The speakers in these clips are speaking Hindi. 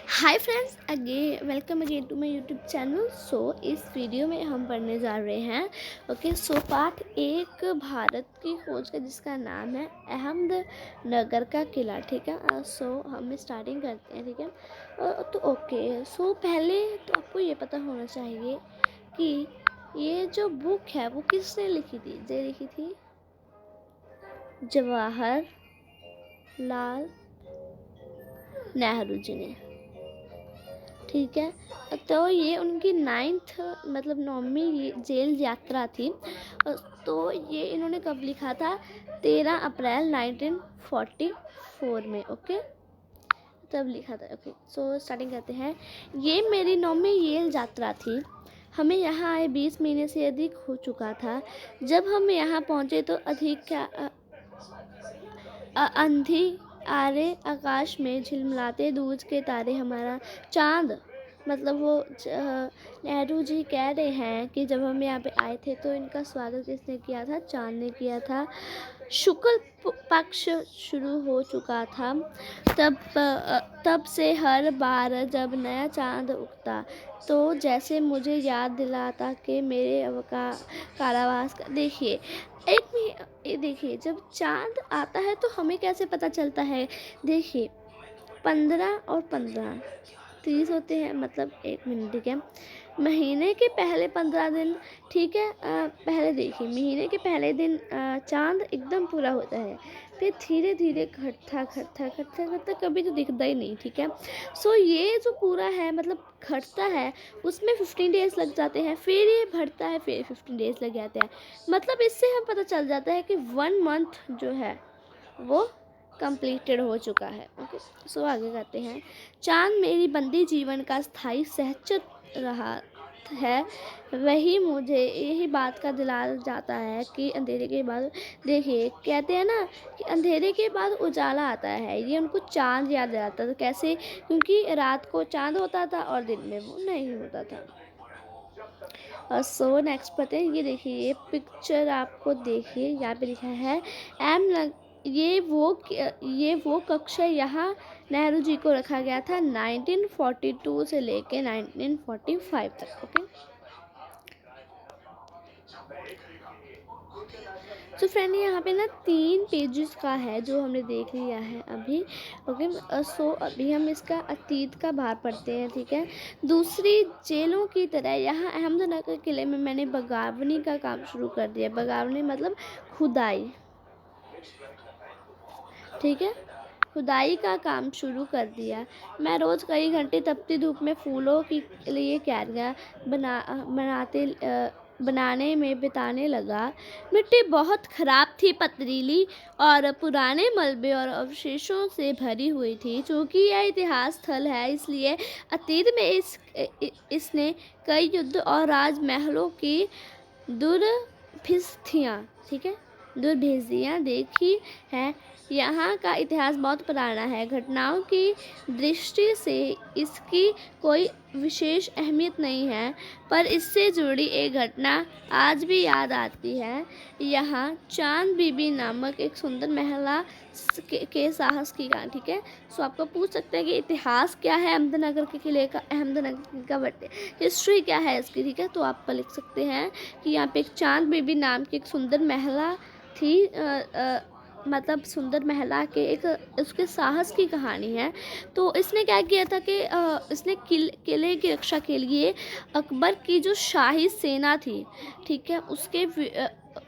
Hi friends, again welcome again to my YouTube channel. So इस वीडियो में हम पढ़ने जा रहे हैं सो पाठ एक भारत की खोज का जिसका नाम है अहमदनगर का किला। ठीक है, सो हम स्टार्टिंग करते हैं। ठीक है, सो पहले तो आपको ये पता होना चाहिए कि ये जो बुक है वो किसने लिखी थी। ये लिखी थी जवाहर लाल नेहरू जी ने। ठीक है, तो ये उनकी 9th मतलब 9वीं जेल यात्रा थी। तो ये इन्होंने कब लिखा था? 13 अप्रैल 1944 में। ओके, तब लिखा था। ओके, सो स्टार्टिंग करते हैं। ये मेरी 9वीं जेल यात्रा थी। हमें यहाँ आए 20 महीने से अधिक हो चुका था। जब हम यहाँ पहुँचे तो अंधी आरे आकाश में झिलमिलाते दूज के तारे हमारा चांद मतलब नेहरू जी कह रहे हैं कि जब हम यहाँ पे आए थे तो इनका स्वागत किसने किया था? चांद ने किया था। शुक्ल पक्ष शुरू हो चुका था। तब से हर बार जब नया चांद उगता तो जैसे मुझे याद दिलाता कि मेरे कारावास का देखिए देखिए, जब चांद आता है तो हमें कैसे पता चलता है? देखिए, 15 और 15 30 होते हैं, मतलब 1 मिनट। ठीक है, महीने के पहले 15 दिन। ठीक है, पहले देखिए, महीने के पहले दिन चांद एकदम पूरा होता है, फिर धीरे धीरे घटता कभी तो दिखता ही नहीं। ठीक है, सो ये जो पूरा है मतलब घटता है, उसमें 15 डेज लग जाते हैं, फिर ये बढ़ता है, फिर 15 डेज लग जाते हैं। मतलब इससे हम पता चल जाता है कि 1 मंथ जो है वो कंप्लीटेड हो चुका है। ओके, सो आगे करते हैं। चांद मेरी बंदी जीवन का स्थायी सहचर रहा है। वही मुझे यही बात का दिला जाता है कि अंधेरे के बाद, देखिए कहते हैं ना कि अंधेरे के बाद उजाला आता है, ये उनको चांद याद दिलाता था। कैसे? क्योंकि रात को चांद होता था और दिन में वो नहीं होता था। और सो नेक्स्ट पढ़ते हैं। ये देखिए, ये पिक्चर आपको देखिए, यहाँ पे लिखा है ये वो कक्ष है, यहाँ नेहरू जी को रखा गया था 1942 से लेके 1945 तक। ओके, तो फ्रेंड यहाँ पे ना 3 पेजेस का है जो हमने देख लिया है अभी। ओके, सो अभी हम इसका अतीत का भाग पढ़ते हैं। ठीक है, दूसरी जेलों की तरह यहाँ अहमदनगर किले में मैंने बगावनी का काम शुरू कर दिया। बगावनी मतलब खुदाई। ठीक है, खुदाई का काम शुरू कर दिया। मैं रोज़ कई घंटे तपती धूप में फूलों के लिए क्यारियाँ बनाने में बिताने लगा। मिट्टी बहुत ख़राब थी, पथरीली और पुराने मलबे और अवशेषों से भरी हुई थी। चूँकि यह इतिहास स्थल है, इसलिए अतीत में इसने कई युद्ध और राजमहलों की दुर्भिस्थियाँ ठीक है दुर्भेजियाँ देखी हैं। यहाँ का इतिहास बहुत पुराना है। घटनाओं की दृष्टि से इसकी कोई विशेष अहमियत नहीं है, पर इससे जुड़ी एक घटना आज भी याद आती है। यहाँ चांद बीबी नामक एक सुंदर महिला के साहस की कहानी। ठीक है, सो आपको पूछ सकते हैं कि इतिहास क्या है अहमदनगर के किले का, अहमदनगर का हिस्ट्री क्या है इसकी। ठीक है, तो आप लिख सकते हैं कि यहाँ पे एक चांद बीबी नाम की एक सुंदर महिला थी। मतलब सुंदर महिला के एक उसके साहस की कहानी है। तो इसने क्या किया था कि इसने किले की रक्षा के लिए अकबर की जो शाही सेना थी, ठीक है,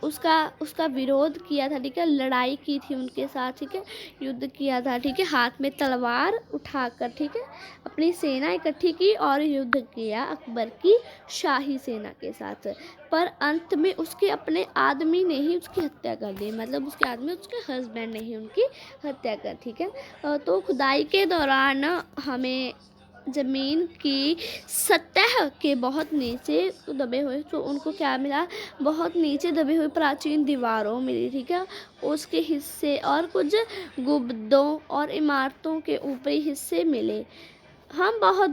उसका विरोध किया था। ठीक है, लड़ाई की थी उनके साथ। ठीक है, युद्ध किया था। ठीक है, हाथ में तलवार उठाकर, ठीक है, अपनी सेना इकट्ठी की और युद्ध किया अकबर की शाही सेना के साथ। पर अंत में उसके अपने आदमी ने ही उसकी हत्या कर दी। मतलब उसके आदमी, उसके हस्बैंड ने ही उनकी हत्या कर। ठीक है, तो खुदाई के दौरान हमें ज़मीन की सतह के बहुत नीचे दबे हुए, तो उनको क्या मिला? बहुत नीचे दबे हुए प्राचीन दीवारों मिली। ठीक है, उसके हिस्से और कुछ गुंबदों और इमारतों के ऊपरी हिस्से मिले। हम बहुत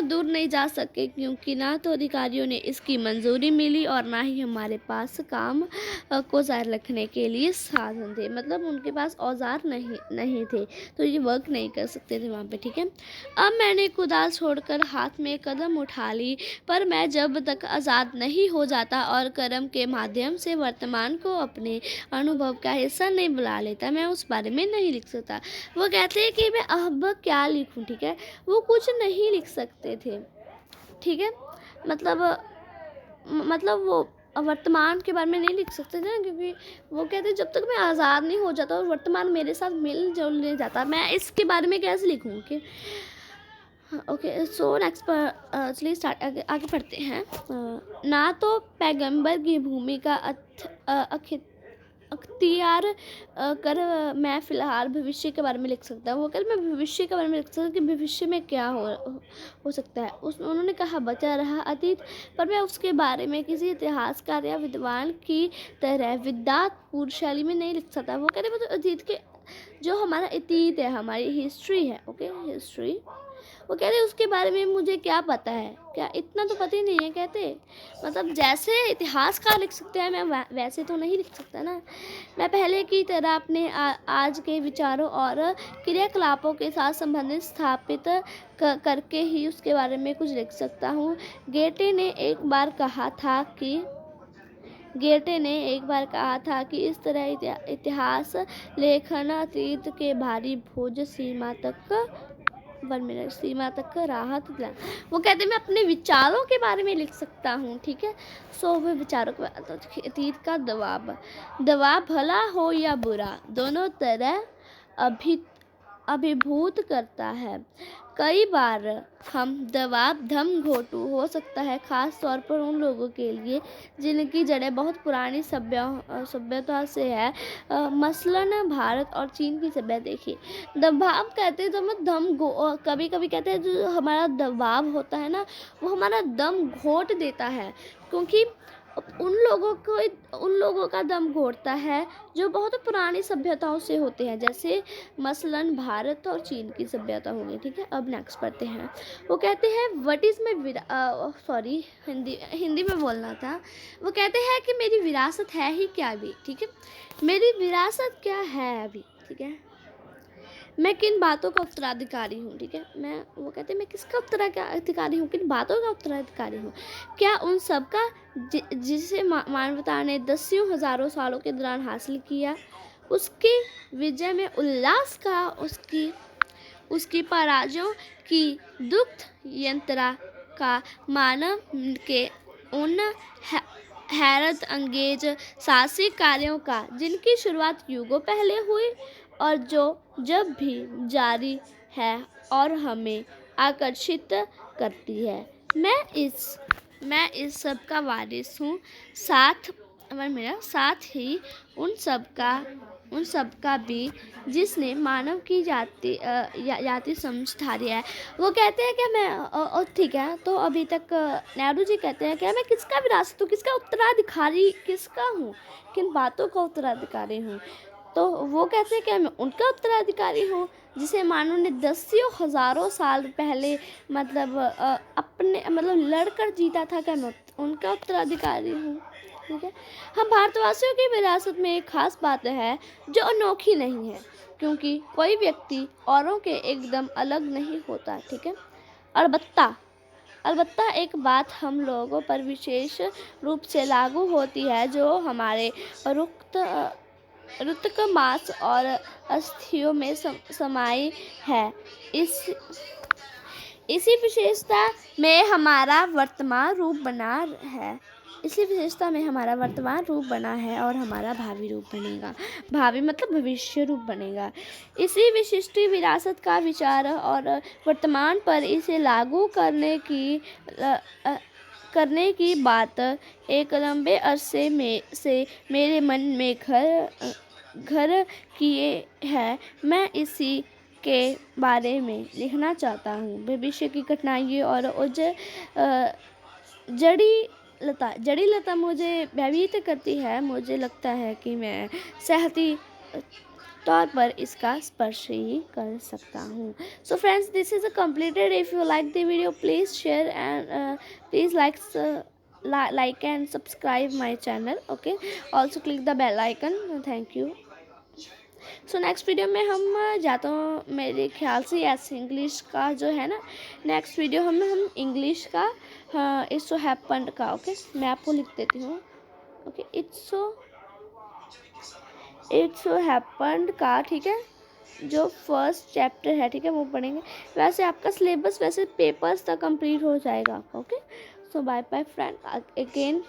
दूर नहीं जा सके, क्योंकि ना तो अधिकारियों ने इसकी मंजूरी मिली और ना ही हमारे पास काम को जारी रखने के लिए साधन थे। मतलब उनके पास औजार नहीं थे, तो ये वर्क नहीं कर सकते थे वहाँ पे, ठीक है। अब मैंने कुदाल छोड़कर हाथ में कदम उठा ली, पर मैं जब तक आज़ाद नहीं हो जाता और कर्म के माध्यम से वर्तमान को अपने अनुभव का हिस्सा नहीं बुला लेता, मैं उस बारे में नहीं लिख सकता। वो कहते हैं कि मैं अब क्या लिखूं, ठीक है। वो कुछ नहीं लिख सकते थे, ठीक है। मतलब वो वर्तमान के बारे में नहीं लिख सकते थे ना, क्योंकि वो कहते हैं जब तक मैं आज़ाद नहीं हो जाता और वर्तमान मेरे साथ मिल जुल नहीं जाता, मैं इसके बारे में कैसे लिखूं कि ओके। सो नेक्स्ट पर चलिए स्टार्ट आगे पढ़ते हैं। ना तो पैगंबर की भूमिका अख्तियार कर मैं फ़िलहाल भविष्य के बारे में लिख सकता हूँ। वो कहते मैं भविष्य के बारे में लिख सकता हूँ कि भविष्य में क्या हो सकता है। उन्होंने कहा बचा रहा अतीत, पर मैं उसके बारे में किसी इतिहासकार या विद्वान की तरह विद्यापूर्ण शैली में नहीं लिख सकता। वो कहते मतलब अतीत के जो हमारा अतीत है, हमारी हिस्ट्री है, ओके, हिस्ट्री। वो कहते उसके बारे में मुझे क्या पता है, क्या इतना तो पता ही नहीं है। कहते मतलब जैसे इतिहासकार लिख सकते हैं, मैं वैसे तो नहीं लिख सकता ना। मैं पहले की तरह अपने आज के विचारों और क्रियाकलापों के साथ संबंधित स्थापित करके ही उसके बारे में कुछ लिख सकता हूँ। गेटे ने एक बार कहा था कि इस तरह इतिहास लेखन अतीत के भारी बोझ सीमा तक राहत दिला। वो कहते मैं अपने विचारों के बारे में लिख सकता हूँ, ठीक है। सो वे विचारों के बारे में, अतीत का दबाव भला हो या बुरा, दोनों तरह अभिभूत करता है। कई बार हम दबाव धम घोटू हो सकता है, खास तौर पर उन लोगों के लिए जिनकी जड़ें बहुत पुरानी सभ्यता से है। मसलन भारत और चीन की सभ्यता देखिए। दबाव कहते हैं कभी कभी कहते हैं जो हमारा दबाव होता है ना, वो हमारा दम घोट देता है, क्योंकि उन लोगों का दम घोटता है जो बहुत पुरानी सभ्यताओं से होते हैं, जैसे मसलन भारत और चीन की सभ्यता होगी, ठीक है। अब नेक्स्ट पढ़ते हैं। वो कहते हैं व्हाट इज़ माई हिंदी में बोलना था। वो कहते हैं कि मेरी विरासत है ही क्या अभी, ठीक है। मेरी विरासत क्या है अभी, ठीक है। मैं किन बातों का उत्तराधिकारी हूँ, ठीक है। वो कहते हैं मैं किसका उत्तराधिकारी हूँ, किन बातों का उत्तराधिकारी हूँ। क्या उन सब का जिसे मानवता ने दसियों हजारों सालों के दौरान हासिल किया। उसकी विजय में उल्लास का, उसकी पराजयों की दुख यंत्रा का, मानव के उन हैरत अंगेज साहसिक कार्यों का जिनकी शुरुआत युगों पहले हुई और जो जब भी जारी है और हमें आकर्षित करती है। मैं इस सब का वारिस हूँ, साथ ही उन सब का भी जिसने मानव की जाति समझ धारी है। वो कहते हैं कि मैं ठीक है। तो अभी तक नेहरू जी कहते हैं कि मैं किसका विरासत हूँ, किसका उत्तराधिकारी किसका हूँ, किन बातों का उत्तराधिकारी हूँ। तो वो कहते हैं कि मैं उनका उत्तराधिकारी हूँ जिसे मानव ने दसियों हजारों साल पहले अपने लड़कर जीता था, क्या मैं उनका उत्तराधिकारी हूँ, ठीक है। हम भारतवासियों की विरासत में एक खास बात है जो अनोखी नहीं है, क्योंकि कोई व्यक्ति औरों के एकदम अलग नहीं होता, ठीक है। अलबत्ता एक बात हम लोगों पर विशेष रूप से लागू होती है जो हमारे रुतक मांस और अस्थियों में समाई है। इसी विशेषता में हमारा वर्तमान रूप बना है और हमारा भावी रूप बनेगा। भावी मतलब भविष्य रूप बनेगा। इसी विशिष्ट विरासत का विचार और वर्तमान पर इसे लागू करने की बात एक लंबे अरसे से मेरे मन में घर किए है। मैं इसी के बारे में लिखना चाहता हूँ। भविष्य की घटनाएं और जड़ी लता मुझे भयभीत करती है। मुझे लगता है कि मैं तौर पर इसका स्पर्श ही कर सकता हूँ। So friends, this is a completed. If you like the video, please share and please like and subscribe my channel. Okay, also click the bell icon. Thank you. So next video में हम जाता हूँ, मेरे ख्याल से यस इंग्लिश का जो है ना, नेक्स्ट वीडियो हम इंग्लिश का इट्स सो हैपन्ड का। ओके, मैं आपको लिख देती हूँ। ओके, इट्स सो हैपन्ड का, ठीक है, जो फर्स्ट चैप्टर है, ठीक है, वो पढ़ेंगे। वैसे आपका सिलेबस वैसे पेपर्स तक कंप्लीट हो जाएगा। ओके, सो बाय बाय फ्रेंड, अगेन